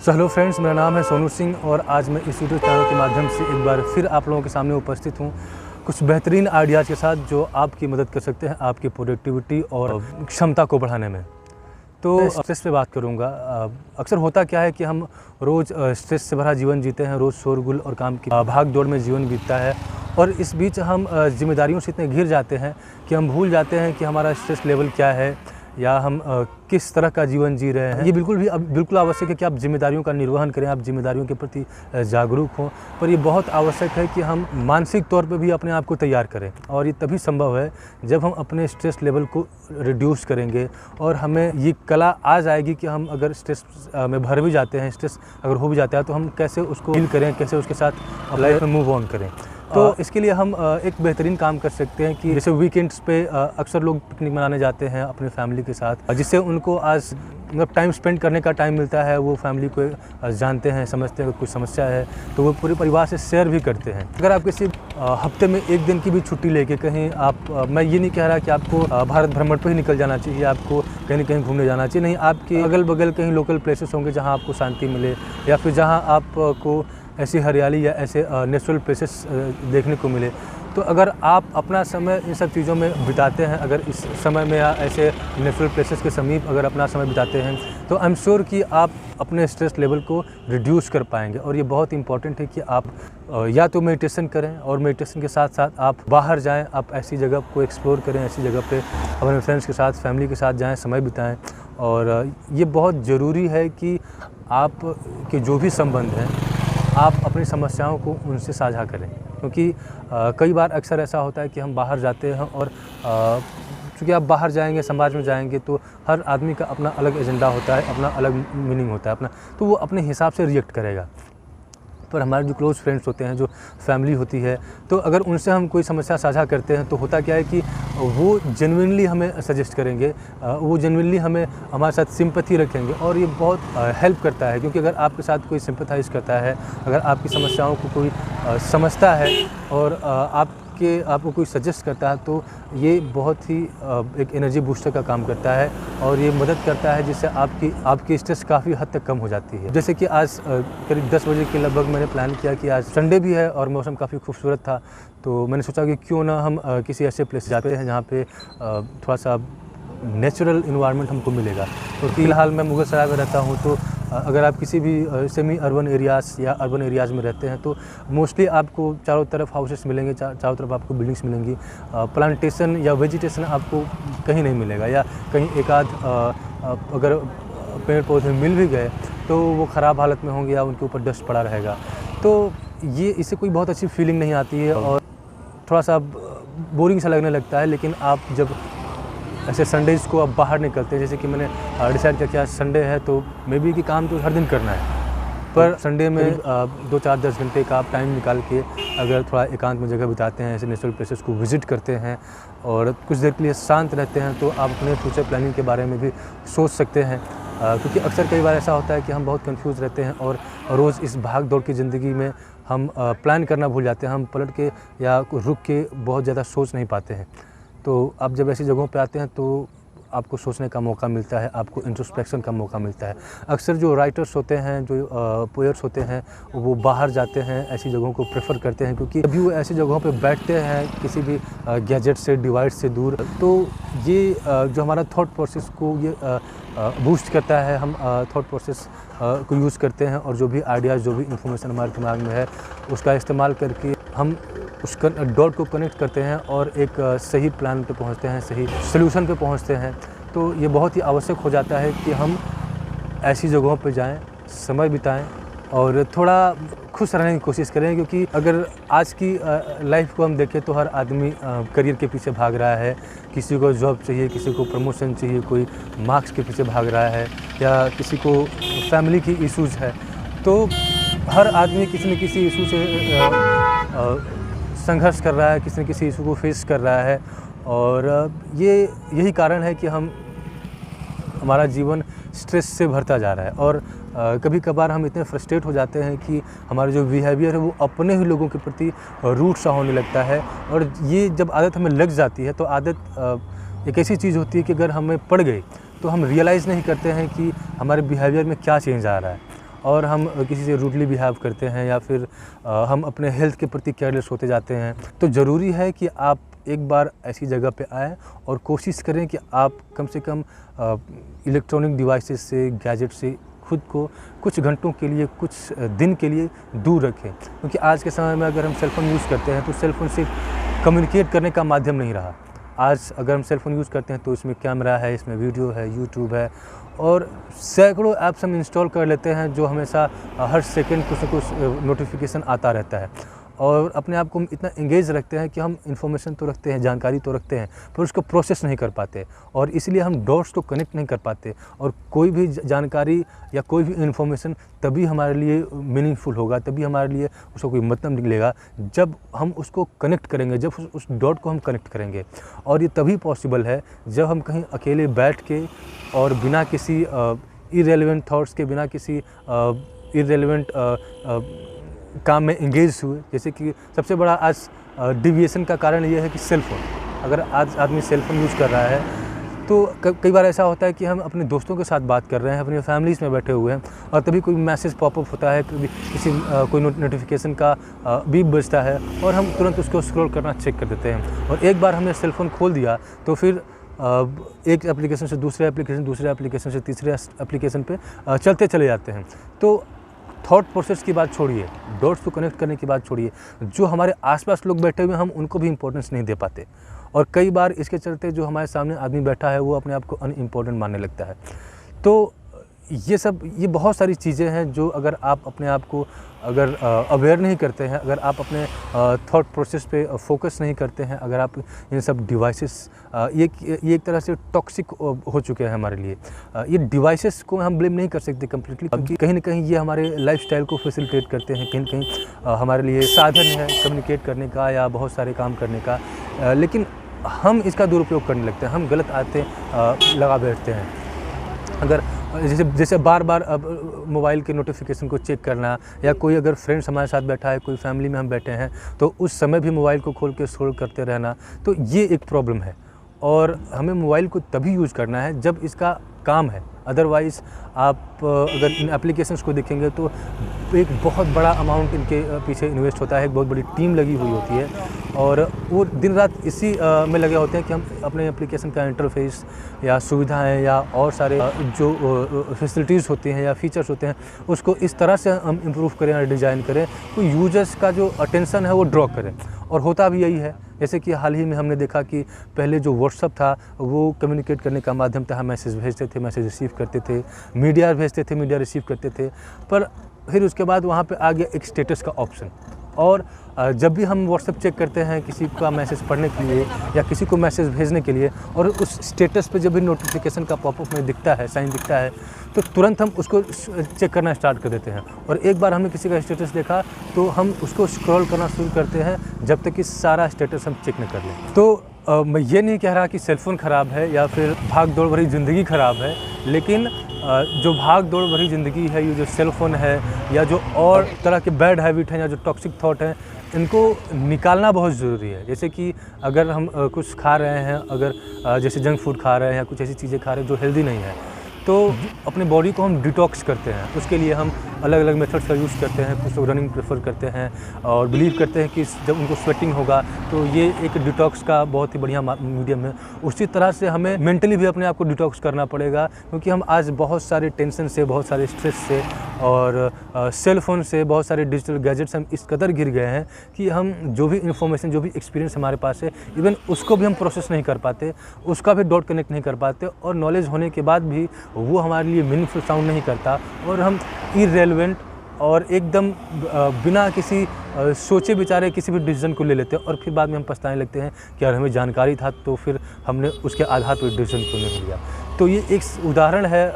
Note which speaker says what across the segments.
Speaker 1: Hello friends, मेरा नाम है सोनू सिंह और आज मैं इस यूट्यूब चैनल के माध्यम से एक बार फिर आप लोगों के सामने उपस्थित हूँ कुछ बेहतरीन आइडियाज़ के साथ जो आपकी मदद कर सकते हैं आपकी प्रोडक्टिविटी और क्षमता को बढ़ाने में। तो स्ट्रेस पे बात करूँगा। अक्सर होता क्या है कि हम रोज़ स्ट्रेस से भरा जीवन जीते हैं, रोज़ शोरगुल और काम की भाग दौड़ में जीवन बीतता है और इस बीच हम जिम्मेदारियों से इतने घिर जाते हैं कि हम भूल जाते हैं कि हमारा स्ट्रेस लेवल क्या है या हम किस तरह का जीवन जी रहे हैं। ये बिल्कुल आवश्यक है कि आप जिम्मेदारियों का निर्वहन करें, आप जिम्मेदारियों के प्रति जागरूक हों, पर ये बहुत आवश्यक है कि हम मानसिक तौर पे भी अपने आप को तैयार करें और ये तभी संभव है जब हम अपने स्ट्रेस लेवल को रिड्यूस करेंगे और हमें ये कला आ जाएगी कि हम अगर स्ट्रेस में भर भी जाते हैं, स्ट्रेस अगर हो भी जाता है तो हम कैसे उसको डील करें, कैसे उसके साथ लाइफ में मूव ऑन करें। तो इसके लिए हम एक बेहतरीन काम कर सकते हैं कि जैसे वीकेंड्स पे अक्सर लोग पिकनिक मनाने जाते हैं अपने फैमिली के साथ, जिससे उनको आज मतलब टाइम स्पेंड करने का टाइम मिलता है। वो फैमिली को जानते हैं, समझते हैं, कुछ समस्या है तो वो पूरे परिवार से शेयर भी करते हैं। अगर आप किसी हफ्ते में एक दिन की भी छुट्टी लेके कहीं आप मैं ये नहीं कह रहा कि आपको भारत भ्रमण पर ही निकल जाना चाहिए, आपको कहीं न कहीं घूमने जाना चाहिए, नहीं, आपके अगल बगल कहीं लोकल प्लेसेस होंगे जहाँ आपको शांति मिले या फिर जहाँ आपको ऐसी हरियाली या ऐसे नेचुरल प्लेसेस देखने को मिले। तो अगर आप अपना समय इन सब चीज़ों में बिताते हैं, अगर इस समय में या ऐसे नेचुरल प्लेसेस के समीप अगर अपना समय बिताते हैं तो आई एम श्योर कि आप अपने स्ट्रेस लेवल को रिड्यूस कर पाएंगे। और ये बहुत इंपॉर्टेंट है कि आप या तो मेडिटेशन करें और मेडिटेशन के साथ साथ आप बाहर जाएं, आप ऐसी जगह को एक्सप्लोर करें, ऐसी जगह पे अपने फ्रेंड्स के साथ, फैमिली के साथ जाएं, समय बिताएं। और ये बहुत ज़रूरी है कि आप के जो भी संबंध हैं आप अपनी समस्याओं को उनसे साझा करें, क्योंकि कई बार अक्सर ऐसा होता है कि हम बाहर जाते हैं और चूँकि आप बाहर जाएंगे, समाज में जाएंगे तो हर आदमी का अपना अलग एजेंडा होता है, अपना अलग मीनिंग होता है अपना, तो वो अपने हिसाब से रिएक्ट करेगा। पर हमारे जो क्लोज़ फ्रेंड्स होते हैं, जो फैमिली होती है, तो अगर उनसे हम कोई समस्या साझा करते हैं तो होता क्या है कि वो जेन्युइनली हमें सजेस्ट करेंगे, वो जेन्युइनली हमारे साथ सिंपैथी रखेंगे और ये बहुत हेल्प करता है। क्योंकि अगर आपके साथ कोई सिंपैथाइज़ करता है, अगर आपकी समस्याओं को कोई समझता है और आपको कोई सजेस्ट करता है तो ये बहुत ही एक एनर्जी बूस्टर का काम करता है और ये मदद करता है जिससे आपकी स्ट्रेस काफ़ी हद तक कम हो जाती है। जैसे कि आज करीब 10 बजे के लगभग मैंने प्लान किया कि आज संडे भी है और मौसम काफ़ी खूबसूरत था, तो मैंने सोचा कि क्यों ना हम किसी ऐसे प्लेस जाते हैं जहाँ पे थोड़ा सा नेचुरल इन्वायरमेंट हमको मिलेगा। तो फ़िलहाल मैं मुगल सराय में रहता हूँ, तो अगर आप किसी भी सेमी अर्बन एरियाज़ या अर्बन एरियाज़ में रहते हैं तो मोस्टली आपको चारों तरफ हाउसेस मिलेंगे, चारों तरफ आपको बिल्डिंग्स मिलेंगी, प्लांटेशन या वेजिटेशन आपको कहीं नहीं मिलेगा, या कहीं एक आध अगर पेड़ पौधे मिल भी गए तो वो ख़राब हालत में होंगे या उनके ऊपर डस्ट पड़ा रहेगा। तो ये इससे कोई बहुत अच्छी फीलिंग नहीं आती है और थोड़ा सा बोरिंग सा लगने लगता है। लेकिन आप जब ऐसे संडेज़ को आप बाहर निकलते हैं, जैसे कि मैंने डिसाइड किया कि आज संडे है तो मे बी कि काम तो हर दिन करना है, पर संडे में 2-4-10 घंटे का आप टाइम निकाल के अगर थोड़ा एकांत में जगह बिताते हैं, ऐसे नेचुरल प्लेसेस को विज़िट करते हैं और कुछ देर के लिए शांत रहते हैं, तो आप अपने फ्यूचर प्लानिंग के बारे में भी सोच सकते हैं। क्योंकि अक्सर कई बार ऐसा होता है कि हम बहुत कंफ्यूज रहते हैं और रोज़ इस भाग दौड़ की ज़िंदगी में हम प्लान करना भूल जाते हैं, हम पलट के या रुक के बहुत ज़्यादा सोच नहीं पाते हैं। तो आप जब ऐसी जगहों पे आते हैं तो आपको सोचने का मौका मिलता है, आपको इंट्रोस्पेक्शन का मौका मिलता है। अक्सर जो राइटर्स होते हैं, जो पोएट्स होते हैं, वो बाहर जाते हैं, ऐसी जगहों को प्रेफर करते हैं, क्योंकि अभी वो ऐसी जगहों पे बैठते हैं किसी भी गैजेट से, डिवाइस से दूर, तो ये जो हमारा थॉट प्रोसेस को ये बूस्ट करता है। हम थॉट प्रोसेस को यूज़ करते हैं और जो भी आइडियाज़, जो भी इंफॉर्मेशन हमारे दिमाग में है उसका इस्तेमाल करके हम उस डॉट को कनेक्ट करते हैं और एक सही प्लान पे पहुंचते हैं, सही सलूशन पे पहुंचते हैं। तो ये बहुत ही आवश्यक हो जाता है कि हम ऐसी जगहों पे जाएं, समय बिताएं और थोड़ा खुश रहने की कोशिश करें। क्योंकि अगर आज की लाइफ को हम देखें तो हर आदमी करियर के पीछे भाग रहा है, किसी को जॉब चाहिए, किसी को प्रमोशन चाहिए, कोई मार्क्स के पीछे भाग रहा है या किसी को फैमिली की इश्यूज़ है। तो हर आदमी किसी न किसी इशू से संघर्ष कर रहा है, किसी न किसी इशू को फेस कर रहा है और यही कारण है कि हमारा जीवन स्ट्रेस से भरता जा रहा है। और कभी कभार हम इतने फ्रस्ट्रेट हो जाते हैं कि हमारा जो बिहेवियर है वो अपने ही लोगों के प्रति रूड सा होने लगता है। और ये जब आदत हमें लग जाती है तो आदत एक ऐसी चीज़ होती है कि अगर हमें पड़ गई तो हम रियलाइज़ नहीं करते हैं कि हमारे बिहेवियर में क्या चेंज आ रहा है। और हम किसी से रूडली बिहेव करते हैं या फिर हम अपने हेल्थ के प्रति केयरलेस होते जाते हैं। तो ज़रूरी है कि आप एक बार ऐसी जगह पे आएँ और कोशिश करें कि आप कम से कम इलेक्ट्रॉनिक डिवाइसेस से, गैजेट से खुद को कुछ घंटों के लिए, कुछ दिन के लिए दूर रखें। क्योंकि आज के समय में अगर हम सेल फ़ोन यूज़ करते हैं तो सेल फ़ोन सिर्फ कम्युनिकेट करने का माध्यम नहीं रहा। आज अगर हम सेल फ़ोन यूज़ करते हैं तो इसमें कैमरा है, इसमें वीडियो है, यूट्यूब है और सैकड़ों ऐप्स हम इंस्टॉल कर लेते हैं जो हमेशा हर सेकंड कुछ न कुछ नोटिफिकेशन आता रहता है। और अपने आप को इतना एंगेज रखते हैं कि हम इन्फॉर्मेशन तो रखते हैं, जानकारी तो रखते हैं, पर उसको प्रोसेस नहीं कर पाते और इसलिए हम डॉट्स को कनेक्ट नहीं कर पाते। और कोई भी जानकारी या कोई भी इन्फॉर्मेशन तभी हमारे लिए मीनिंगफुल होगा, तभी हमारे लिए उसका कोई मतलब निकलेगा जब हम उसको कनेक्ट करेंगे, जब उस डॉट को हम कनेक्ट करेंगे। और ये तभी पॉसिबल है जब हम कहीं अकेले बैठ के और बिना किसी इररेलेवेंट थॉट्स के, बिना किसी इररेलेवेंट काम में इंगेज हुए। जैसे कि सबसे बड़ा आज डिविएशन का कारण ये है कि सेल फ़ोन, अगर आज आदमी सेल फ़ोन यूज़ कर रहा है तो कई बार ऐसा होता है कि हम अपने दोस्तों के साथ बात कर रहे हैं, अपनी फैमिलीज़ में बैठे हुए हैं और तभी कोई मैसेज पॉपअप होता है, कोई नोटिफिकेशन का बीप बजता है और हम तुरंत उसको स्क्रॉल करना चेक कर देते हैं। और एक बार हमने सेल फ़ोन खोल दिया तो फिर एक एप्लीकेशन से दूसरे एप्लीकेशन, दूसरे एप्लीकेशन से तीसरे एप्लीकेशन पे चलते चले जाते हैं। तो थॉट प्रोसेस की बात छोड़िए, डॉट्स को कनेक्ट करने की बात छोड़िए, जो हमारे आसपास लोग बैठे हुए हैं हम उनको भी इम्पोर्टेंस नहीं दे पाते और कई बार इसके चलते जो हमारे सामने आदमी बैठा है वो अपने आप को अनइम्पोर्टेंट मानने लगता है। तो ये बहुत सारी चीज़ें हैं जो अगर आप अपने आप को अगर अवेयर नहीं करते हैं, अगर आप अपने थॉट प्रोसेस पे फोकस नहीं करते हैं, अगर आप इन सब डिवाइसेस ये एक तरह से टॉक्सिक हो चुके हैं हमारे लिए। ये डिवाइसेस को हम ब्लेम नहीं कर सकते कम्प्लीटली, क्योंकि कहीं ना कहीं ये हमारे लाइफस्टाइल को फैसिलिटेट करते हैं, कहीं ना कहीं हमारे लिए साधन है कम्युनिकेट करने का या बहुत सारे काम करने का, लेकिन हम इसका दुरुपयोग करने लगते हैं, हम गलत आदतें लगा बैठते हैं। अगर जैसे बार बार अब मोबाइल के नोटिफिकेशन को चेक करना, या कोई अगर फ्रेंड्स हमारे साथ बैठा है, कोई फैमिली में हम बैठे हैं तो उस समय भी मोबाइल को खोल के स्क्रॉल करते रहना, तो ये एक प्रॉब्लम है। और हमें मोबाइल को तभी यूज़ करना है जब इसका काम है। अदरवाइज़ आप अगर इन एप्लीकेशंस को देखेंगे तो एक बहुत बड़ा अमाउंट इनके पीछे इन्वेस्ट होता है, एक बहुत बड़ी टीम लगी हुई होती है और वो दिन रात इसी में लगे होते हैं कि हम अपने एप्लीकेशन का इंटरफेस या सुविधाएं या और सारे जो फैसिलिटीज़ होती हैं या फीचर्स होते हैं उसको इस तरह से हम इम्प्रूव करें और डिज़ाइन करें तो यूजर्स का जो अटेंशन है वो ड्रॉ करें। और होता भी यही है। जैसे कि हाल ही में हमने देखा कि पहले जो व्हाट्सअप था वो कम्युनिकेट करने का माध्यम था, हम मैसेज भेजते थे, मैसेज रिसीव करते थे, मीडिया भेजते थे, मीडिया रिसीव करते थे, पर फिर उसके बाद वहाँ पे आ गया एक स्टेटस का ऑप्शन। और जब भी हम व्हाट्सएप चेक करते हैं किसी का मैसेज पढ़ने के लिए या किसी को मैसेज भेजने के लिए और उस स्टेटस पे जब भी नोटिफिकेशन का पॉपअप में दिखता है, साइन दिखता है, तो तुरंत हम उसको चेक करना स्टार्ट कर देते हैं। और एक बार हमने किसी का स्टेटस देखा तो हम उसको स्क्रॉल करना शुरू करते हैं जब तक कि सारा स्टेटस हम चेक न कर लें। तो मैं ये नहीं कह रहा कि सेलफ़ोन ख़राब है या फिर भाग दौड़ भरी ज़िंदगी ख़राब है, लेकिन जो भाग दौड़ भरी ज़िंदगी है, ये जो सेलफ़ोन है या जो और तरह के बैड हैबिट हैं या जो टॉक्सिक थॉट हैं, इनको निकालना बहुत ज़रूरी है। जैसे कि अगर हम कुछ खा रहे हैं, अगर जैसे जंक फूड खा रहे हैं या कुछ ऐसी चीज़ें खा रहे हैं जो हेल्दी नहीं है, तो अपने बॉडी को हम डिटॉक्स करते हैं। उसके लिए हम अलग अलग मेथड्स का यूज़ करते हैं। कुछ लोग रनिंग प्रेफर करते हैं और बिलीव करते हैं कि जब उनको स्वेटिंग होगा तो ये एक डिटॉक्स का बहुत ही बढ़िया मीडियम है। उसी तरह से हमें मेंटली भी अपने आप को डिटॉक्स करना पड़ेगा, क्योंकि हम आज बहुत सारे टेंशन से, बहुत सारे स्ट्रेस से और सेल फ़ोन से, बहुत सारे डिजिटल गैजेट्स हम इस कदर गिर गए हैं कि हम जो भी इन्फॉर्मेशन, जो भी एक्सपीरियंस हमारे पास है, इवन उसको भी हम प्रोसेस नहीं कर पाते, उसका भी डॉट कनेक्ट नहीं कर पाते, और नॉलेज होने के बाद भी वो हमारे लिए मीनिंगफुल साउंड नहीं करता और हम इररेलेवेंट और एकदम बिना किसी सोचे विचारे किसी भी डिसीजन को ले लेते हैं और फिर बाद में हम पछताने लगते हैं कि यार हमें जानकारी था तो फिर हमने उसके आधार पर डिसीजन क्यों नहीं लिया। तो ये एक उदाहरण है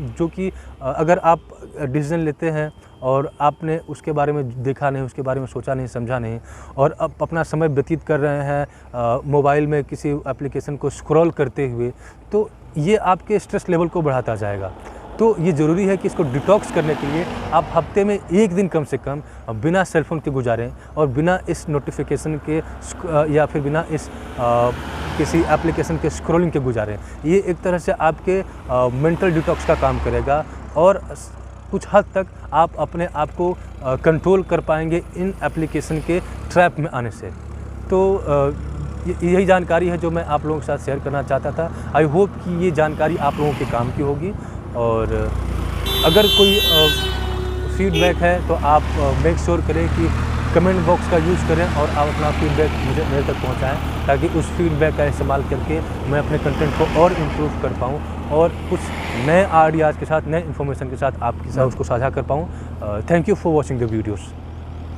Speaker 1: जो कि अगर आप डिसीजन लेते हैं और आपने उसके बारे में देखा नहीं, उसके बारे में सोचा नहीं, समझा नहीं, और अब अपना समय व्यतीत कर रहे हैं मोबाइल में किसी एप्लीकेशन को स्क्रॉल करते हुए, तो ये आपके स्ट्रेस लेवल को बढ़ाता जाएगा। तो ये ज़रूरी है कि इसको डिटॉक्स करने के लिए आप हफ्ते में एक दिन कम से कम बिना सेलफ़ोन के गुजारें और बिना इस नोटिफिकेशन के या फिर बिना इस किसी एप्लीकेशन के स्क्रॉलिंग के गुजारें। ये एक तरह से आपके मेंटल डिटॉक्स का काम करेगा और कुछ हद तक आप अपने आप को कंट्रोल कर पाएंगे इन एप्लीकेशन के ट्रैप में आने से। तो यही जानकारी है जो मैं आप लोगों के साथ शेयर करना चाहता था। आई होप कि ये जानकारी आप लोगों के काम की होगी, और अगर कोई फीडबैक है तो आप मेक श्योर करें कि कमेंट बॉक्स का यूज़ करें और आप अपना फीडबैक मेरे तक पहुंचाएं, ताकि उस फीडबैक का इस्तेमाल करके मैं अपने कंटेंट को और इम्प्रूव कर पाऊँ और कुछ नए आइडियाज़ के साथ, नए इन्फॉर्मेशन के साथ आपके साथ उसको साझा कर पाऊँ। Thank you for watching the videos.